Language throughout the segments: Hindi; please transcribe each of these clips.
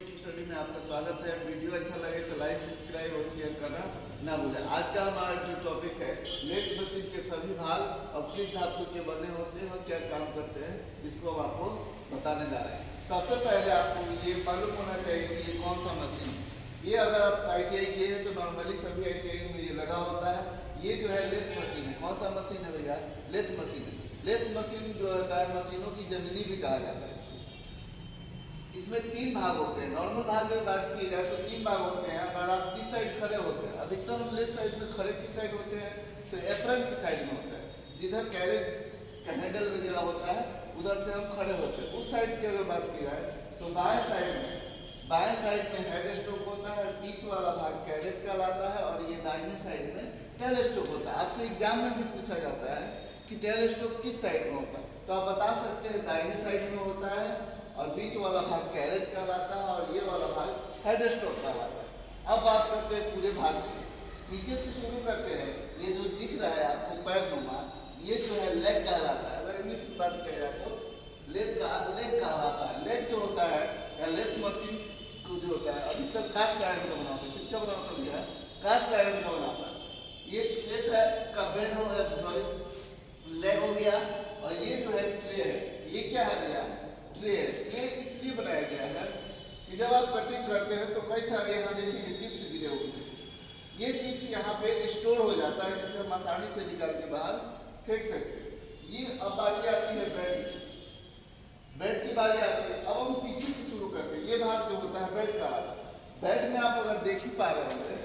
स्टडी में आपका स्वागत है। वीडियो अच्छा लगे तो लाइक सब्सक्राइब और शेयर करना ना भूलें। आज का हमारा जो टॉपिक है लेथ मशीन के सभी भाग और किस धातु के बने होते हैं और क्या काम करते हैं, इसको हम आपको बताने जा रहे हैं। सबसे पहले आपको ये मालूम होना चाहिए कि ये कौन सा मशीन है। ये अगर आप ITI किए हैं तो नॉर्मली सभी ITI में ये लगा होता है। ये जो है लेथ मशीन है। कौन सा मशीन है भैया? लेथ मशीन है। लेथ मशीन जो होता है मशीनों की जननी भी कहा जाता है। इसमें तीन भाग होते हैं। नॉर्मल भाग में बात की जाए तो तीन भाग होते हैं। अगर आप जिस साइड खड़े होते हैं, अधिकतर हम लेफ्ट साइड में खड़े की साइड होते हैं, तो एप्रन की साइड में होता है। जिधर कैरेज का हैंडल वगैरह होता है उधर से हम खड़े होते हैं। उस साइड की अगर बात की जाए तो बाएं साइड में हेड स्ट्रोक होता है, बीच वाला भाग कैरेज कहलाता है और ये दाहिने साइड में टेल स्ट्रोक होता है। आपसे एग्जाम में भी पूछा जाता है कि टेल स्ट्रोक किस साइड में होता है, तो आप बता सकते हैं दाहिने साइड में होता है और बीच वाला भाग कैरेज कहलाता है और ये वाला भाग हेड स्ट्रोक कहलाता है। अब बात करते हैं पूरे भाग की। नीचे से शुरू करते हैं। ये जो दिख रहा है आपको पैरनुमा, ये जो है लेग कहलाता है। अगर इंग्लिश में बात किया जाए तो लेग कहलाता है। लेग जो होता है या लेथ मशीन को जो होता है अधिकतर कास्ट आयरन का बना होता है। किसका बना होता है भैया? कास्ट आयरन का बना होता है। ये लेग का बेड हो गया, सॉरी लेग हो गया, और ये जो है ट्रे है। ये क्या है भैया? ट्रे इसलिए बनाया गया है कि जब आप कटिंग करते हैं तो कई सारे यहाँ देखिए चिप्स गिरे हुए हैं। ये चिप्स यहाँ पे स्टोर हो जाता है, जिसे हम आसानी से निकाल के बाहर फेंक सकते हैं। ये अब बारी आती है बेड की बारी आती है। अब हम पीछे से शुरू करते हैं। ये भाग जो होता है बेड का आता है। बेड में आप अगर देख ही पा रहे होंगे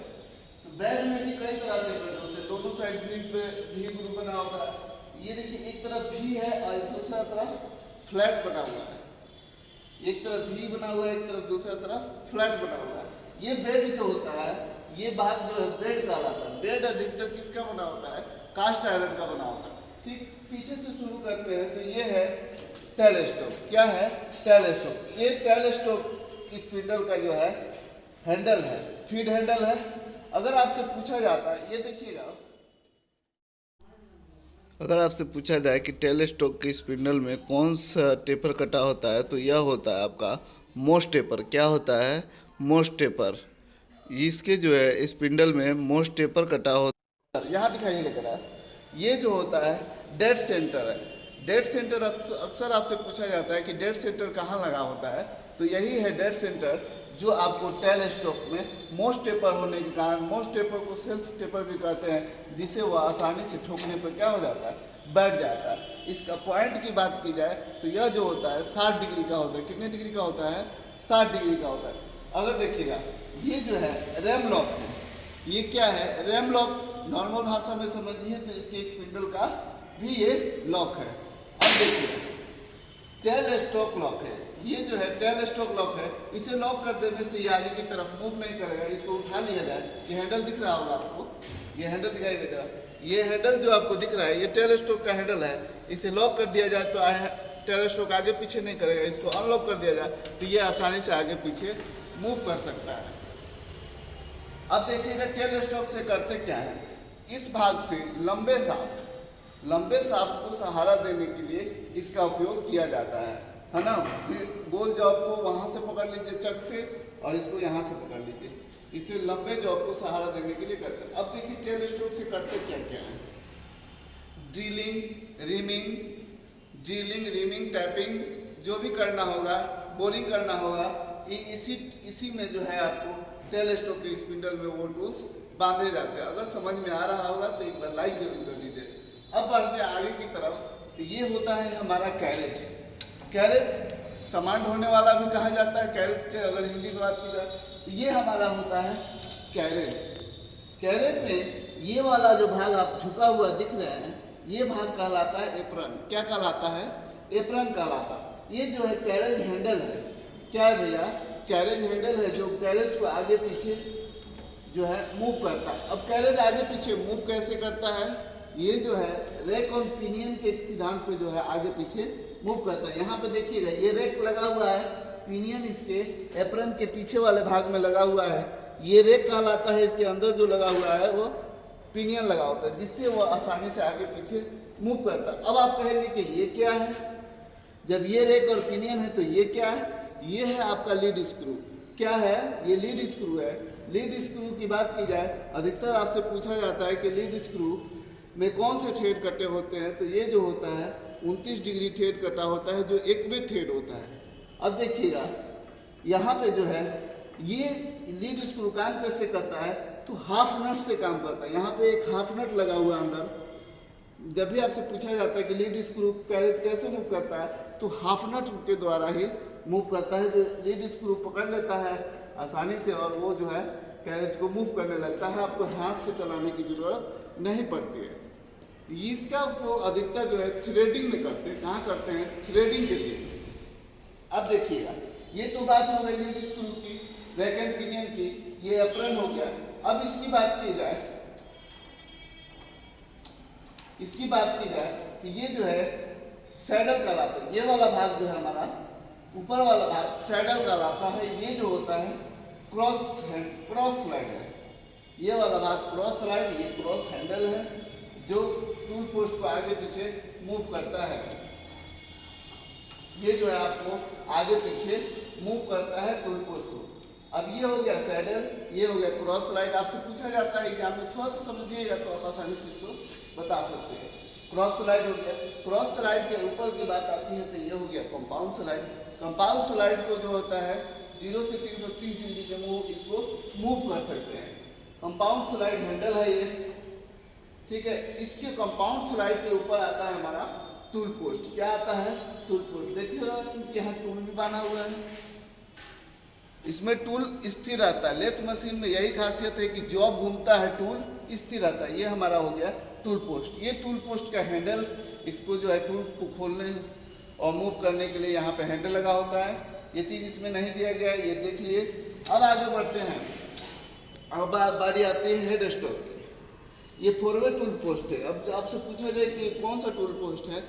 तो बेड में भी कई तरह के बेड होते हैं। दोनों साइड भी ग्रुप बना होता है। ये देखिए एक तरफ भी है और दूसरा तरफ फ्लैट बना हुआ है। एक तरफ भी बना हुआ है, एक तरफ दूसरा तरफ फ्लैट बना हुआ है। ये बेड जो होता है, ये भाग जो है बेड कहलाता है। बेड अधिकतर किसका बना होता है? कास्ट आयरन का बना होता है। ठीक पीछे से शुरू करते हैं तो ये है टेल स्ट्रोक। क्या है? Tail stroke. ये टेल स्ट्रोक स्पिंडल का जो है हैंडल है, फीड हैंडल है। अगर आपसे पूछा जाता है, ये देखिएगा, अगर आपसे पूछा जाए कि टेल स्ट्रोक के स्पिंडल में कौन सा टेपर कटा होता है, तो यह होता है आपका मोस्ट टेपर। क्या होता है? Most taper. इसके जो है स्पिंडल में मोस्ट टेपर कटा होता है। यहाँ दिखाई नहीं रहा। ये जो होता है डेड सेंटर है। डेड सेंटर अक्सर आपसे पूछा जाता है कि डेड सेंटर कहाँ लगा होता है, तो यही है डेड सेंटर, जो आपको टेल स्ट्रोक में मोस्ट टेपर होने के कारण, मोस्ट टेपर को सेल्फ टेपर भी कहते हैं, जिसे वह आसानी से ठोकने पर क्या हो जाता है? बैठ जाता है। इसका पॉइंट की बात की जाए तो यह जो होता है 60 डिग्री का होता है। कितने डिग्री का होता है? 60 डिग्री का होता है। अगर देखिएगा ये जो है रैम लॉक है। ये क्या है? RAM lock. नॉर्मल भाषा में समझिए तो इसके स्पिंडल का भी ये लॉक है। अब देखिए टेल स्ट्रोक लॉक है। ये जो है टेल स्ट्रोक लॉक है। इसे लॉक कर देने से ये आगे की तरफ मूव नहीं करेगा। इसको उठा लिया जाए। ये हैंडल दिख रहा होगा आपको, ये हैंडल दिखाई देगा। ये हैंडल जो आपको दिख रहा है ये टेल स्ट्रोक का हैंडल है। इसे लॉक कर दिया जाए तो टेल स्ट्रोक आगे पीछे नहीं करेगा। इसको अनलॉक कर दिया जाए तो ये आसानी से आगे पीछे मूव कर सकता है। अब देखिएगा टेल स्ट्रोक से करते क्या है। इस भाग से लंबे शाफ्ट को सहारा देने के लिए इसका उपयोग किया जाता है ना। गोल जॉब को वहाँ से पकड़ लीजिए चक से, और इसको यहाँ से पकड़ लीजिए। इसे लंबे जॉब को सहारा देने के लिए करते हैं। अब देखिए टेल स्ट्रोक से करते क्या क्या है। ड्रिलिंग, रिमिंग, टैपिंग, जो भी करना होगा, बोरिंग करना होगा, इसी में जो है आपको टेल स्ट्रोक के स्पिंडल में वो टूल्स बांधे जाते हैं। अगर समझ में आ रहा होगा तो एक बार लाइक जरूर कर दीजिए। अब बढ़ते आगे की तरफ, तो ये होता है हमारा कैरेज सामान ढोने वाला भी कहा जाता है। कैरेज के अगर हिंदी में बात की जाए तो ये हमारा होता है कैरेज में ये वाला जो भाग आप झुका हुआ दिख रहे हैं, ये भाग कहलाता है एप्रन। क्या कहलाता है? एप्रन कहलाता है। ये जो है कैरेज हैंडल है। क्या है भैया? कैरेज हैंडल है, जो कैरेज को आगे पीछे जो है मूव करता है। अब कैरेज आगे पीछे मूव कैसे करता है? ये जो है रेक और पिनियन के सिद्धांत पे जो है आगे पीछे मूव करता है। यहाँ पे देखिएगा ये रेक लगा हुआ है, पिनियन इसके एप्रन के पीछे वाले भाग में लगा हुआ है। ये रेक कहलाता है। इसके अंदर जो लगा हुआ है वो पिनियन लगा होता है, जिससे वो आसानी से आगे पीछे मूव करता है। अब आप कहेंगे कि ये क्या है? जब ये रेक और पिनियन है तो ये क्या है? ये है आपका लीड स्क्रू। क्या है, ये लीड स्क्रू है। लीड स्क्रू की बात की जाए, अधिकतर आपसे पूछा जाता है कि लीड स्क्रू में कौन से थ्रेड कटे होते हैं, तो ये जो होता है 29 डिग्री थ्रेड कटा होता है, जो एक में थ्रेड होता है। अब देखिएगा यहाँ पे जो है ये लीड स्क्रू काम कैसे करता है, तो हाफ नट से काम करता है। यहाँ पे एक हाफ नट लगा हुआ है अंदर। जब भी आपसे पूछा जाता है कि लीड स्क्रू कैरेज कैसे मूव करता है, तो हाफ नट के द्वारा ही मूव करता है, जो लीड स्क्रू पकड़ लेता है आसानी से और वो जो है कैरेज को मूव करने लगता है। आपको हाथ से चलाने की जरूरत नहीं पड़ती है। इसका उपयोग अधिकतर जो है थ्रेडिंग में करते हैं। कहाँ करते हैं? थ्रेडिंग के लिए। अब देखिएगा, ये तो बात हो गई लीड स्क्रू की, रैक एंड पिनियन की, ये एप्रन हो गया। अब इसकी बात की जाए कि ये जो है सैडल कहलाता है। ये वाला भाग जो है हमारा ऊपर वाला भाग सैडल कहलाता है। ये जो होता है क्रॉस स्लाइड है। ये वाला भाग क्रॉस स्लाइड, ये क्रॉस हैंडल है जो टूल पोस्ट को आगे पीछे मूव करता है। ये जो है आपको आगे पीछे मूव करता है टूल पोस्ट को। अब ये हो गया सैडल, ये हो गया क्रॉस स्लाइड। आपसे पूछा जाता है एग्जाम में, थोड़ा सा समझिएगा तो आप आसानी से इसको बता सकते हैं। क्रॉस स्लाइड हो गया। क्रॉस स्लाइड के ऊपर की बात आती है तो ये हो गया कंपाउंड स्लाइड। कंपाउंड स्लाइड को जो होता है 0 से 330 डिग्री के इसको मूव कर सकते हैं। कंपाउंड स्लाइड हैंडल है ये, ठीक है। इसके कंपाउंड स्लाइड के ऊपर आता है हमारा टूल पोस्ट। क्या आता है? Tool post. देखिए यहाँ टूल भी बना हुआ है, इसमें टूल स्थिर रहता है। लेथ मशीन में यही खासियत है कि जॉब घूमता है टूल स्थिर रहता है। ये हमारा हो गया टूल पोस्ट। ये टूल पोस्ट का हैंडल, इसको जो है टूल को खोलने और मूव करने के लिए यहाँ पे हैंडल लगा होता है। ये चीज़ इसमें नहीं दिया गया है, ये देख लिए। अब आगे बढ़ते हैं। अब बारी आती है हेड स्टॉक की। ये फॉरवर्ड टूल पोस्ट है। अब आपसे पूछा जाए कि कौन सा टूल पोस्ट है,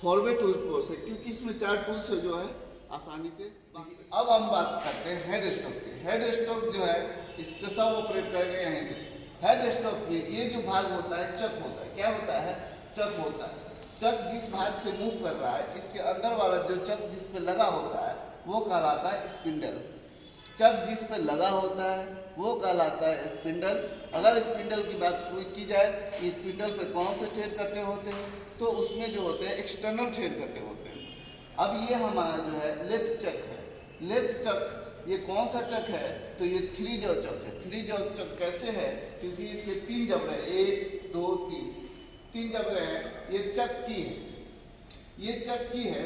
फॉरवर्ड टूल पोस्ट है, क्योंकि इसमें 4 टूल्स है जो है आसानी से। अब हम बात करते हैं हेड स्टॉक की। हेड स्टॉक जो है इसके सब ऑपरेट करेंगे यहीं से। हेड स्टॉक में ये जो भाग होता है चक होता है। क्या होता है? चक होता है। चक जिस भाग से मूव कर रहा है, इसके अंदर वाला जो चक जिस पे लगा होता है वो कहलाता है स्पिंडल। चक जिस पे लगा होता है वो कहलाता है स्पिंडल। अगर स्पिंडल की बात की जाए कि स्पिंडल पे कौन से थ्रेड कटे होते हैं, तो उसमें जो होते हैं एक्सटर्नल थ्रेड कटे होते हैं। अब ये हमारा जो है लेथ चक है। लेथ चक ये कौन सा चक है? तो ये 3 जॉ चक है। 3 जॉ चक कैसे है? क्योंकि इसके 3 जबड़े, 1 2 3 जबड़े हैं। ये चक की है, ये चक की है।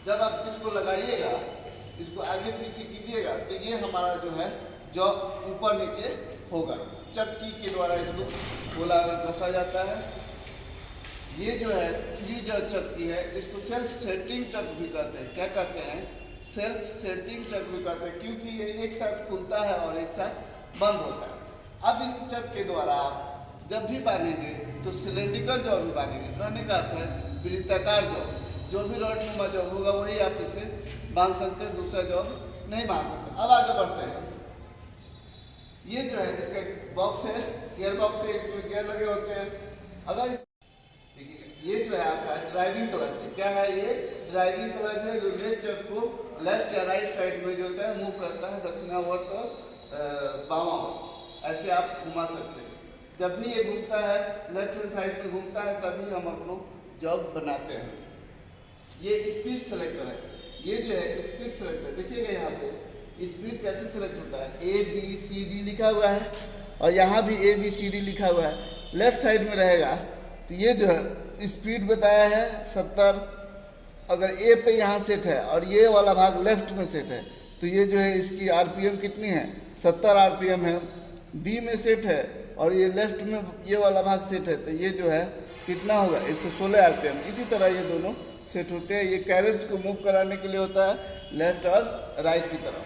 जब आप इसको लगाइएगा, इसको आगे पीछे कीजिएगा, तो ये हमारा जो है जॉ ऊपर नीचे होगा। चक्की के द्वारा इसको गोला कसा जाता है। ये जो है 3 जॉ चक्की है, इसको सेल्फ सेटिंग चक भी कहते हैं। क्या कहते हैं? सेल्फ सेटिंग चक भी कहते हैं, क्योंकि ये एक साथ खुलता है और एक साथ बंद होता है। अब इस चक के द्वारा आप जब भी बांधेंगे तो सिलेंड्रिकल जॉब भी बांधेंगे। कहने का अर्थ है वृत्ताकार जॉब। जो भी रॉडनुमा जॉब होगा वही आप इसे बांध सकते हैं, दूसरा जॉब नहीं बांध सकते। अब आगे बढ़ते हैं। ये जो है इसका बॉक्स है, गियर बॉक्स है, इसमें गियर लगे होते हैं। अगर ये जो है आपका ड्राइविंग क्लच है। क्या है ये? ड्राइविंग क्लच है, जो लेथ चक को लेफ्ट या राइट साइड में जो होता है मूव करता है, दक्षिणावर्त और बामावर्त। ऐसे आप घुमा सकते हैं। जब भी ये घूमता है, लेफ्ट हैंड साइड में घूमता है, तभी हम अपना जॉब बनाते हैं। ये स्पीड सेलेक्टर है। ये जो है स्पीड सेलेक्टर, देखिएगा यहाँ पे स्पीड कैसे सेलेक्ट होता है। ABCD लिखा हुआ है और यहाँ भी ABCD लिखा हुआ है। लेफ्ट साइड में रहेगा तो ये जो है स्पीड बताया है 70। अगर A पे यहाँ सेट है और ये वाला भाग लेफ्ट में सेट है, तो ये जो है इसकी RPM कितनी है? 70 RPM है। B में सेट है और ये लेफ्ट में ये वाला भाग सेट है, तो ये जो है कितना होगा? 116 RPM। इसी तरह ये दोनों सेट होते हैं। ये कैरेज को मूव कराने के लिए होता है, लेफ्ट और राइट की तरफ,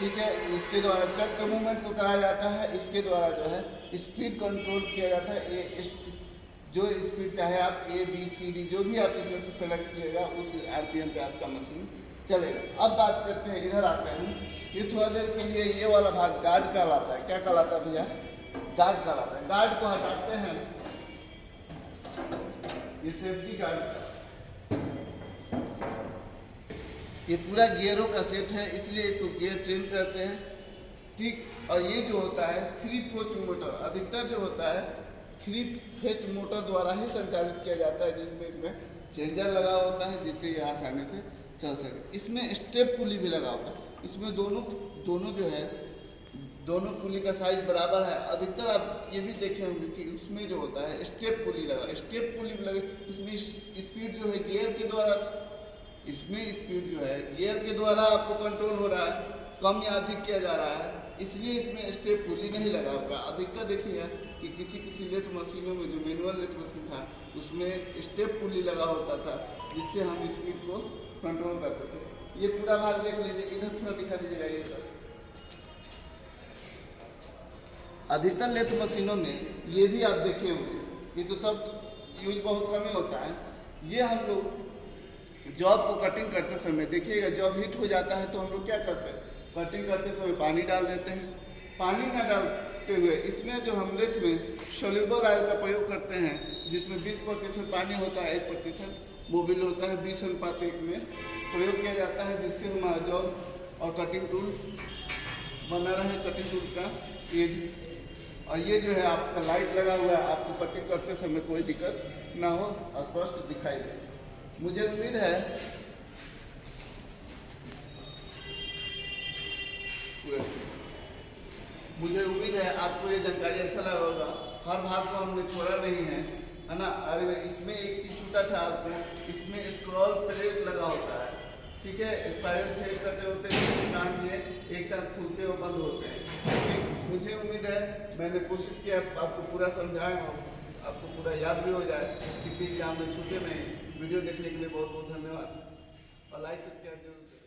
ठीक है। इसके द्वारा चक के मूवमेंट को कराया जाता है। इसके द्वारा जो है स्पीड कंट्रोल किया जाता है। जो स्पीड चाहे आप ABCD जो भी आप इसमें से सेलेक्ट कीजिएगा, उस RPM पे आपका मशीन चलेगा। अब बात करते हैं, इधर आते हैं। ये थोड़ा देर के लिए ये वाला भाग गार्ड कहलाता है। क्या कहलाता है भैया? गार्ड कहलाता है। गार्ड को हटाते हैं, ये सेफ्टी गार्ड। ये पूरा गियरों का सेट है, इसलिए इसको गियर ट्रेन कहते हैं। ठीक, और ये जो होता है 3 फेज मोटर, अधिकतर जो होता है 3 फेज मोटर द्वारा ही संचालित किया जाता है, जिसमें इसमें चेंजर लगा होता है जिससे ये आसानी से चल सके। इसमें स्टेप पुली भी लगा होता है। इसमें दोनों जो है दोनों पुली का साइज बराबर है। अधिकतर आप ये भी देखे होंगे कि उसमें जो होता है स्टेप पुली लगा, स्टेप पुली लगे। इसमें स्पीड जो है गियर के द्वारा, इसमें स्पीड जो है गियर के द्वारा आपको कंट्रोल हो रहा है, कम या अधिक किया जा रहा है, इसलिए इसमें स्टेप पुली नहीं लगा होगा। अधिकतर देखिए कि किसी लेथ मशीनों में, जो मैनुअल लेथ मशीन था उसमें स्टेप पुली लगा होता था, जिससे हम स्पीड को कंट्रोल करते थे। ये पूरा भाग देख लीजिए, इधर थोड़ा दिखा दीजिएगा ये सर। अधिकतर लेथ मशीनों में ये भी आप देखे होंगे, ये तो सब यूज बहुत कम ही होता है। ये हम लोग जॉब को कटिंग करते समय देखिएगा, जॉब हिट हो जाता है तो हम लोग क्या करते हैं, कटिंग करते समय पानी डाल देते हैं। पानी न डालते हुए इसमें जो हम लेथ में सोल्यूबल ऑयल का प्रयोग करते हैं, जिसमें 20% पानी होता है, 1% मोबिल होता है, 20:1 में प्रयोग किया जाता है, जिससे हमारा जॉब और कटिंग टूल बना रहे, कटिंग टूल का एज। और ये जो है आपका लाइट लगा हुआ है, आपको कटिंग करते समय कोई दिक्कत ना हो, स्पष्ट दिखाई दे। मुझे उम्मीद है आपको ये जानकारी अच्छा लगा होगा। हर भाग को हमने छोड़ा नहीं है ना। अरे इसमें एक चीज छूटा था आपको, इसमें स्क्रॉल प्लेट लगा होता है, ठीक है, स्पाइरल थ्रेड कटे होते हैं, जिसके कारण ये एक साथ खुलते और बंद होते हैं। ठीक, मुझे उम्मीद है मैंने कोशिश किया आपको पूरा समझाएं, आपको पूरा याद भी हो जाए, किसी भी काम में छूटे नहीं। वीडियो देखने के लिए बहुत बहुत धन्यवाद और लाइक सब्सक्राइब जरूर करें।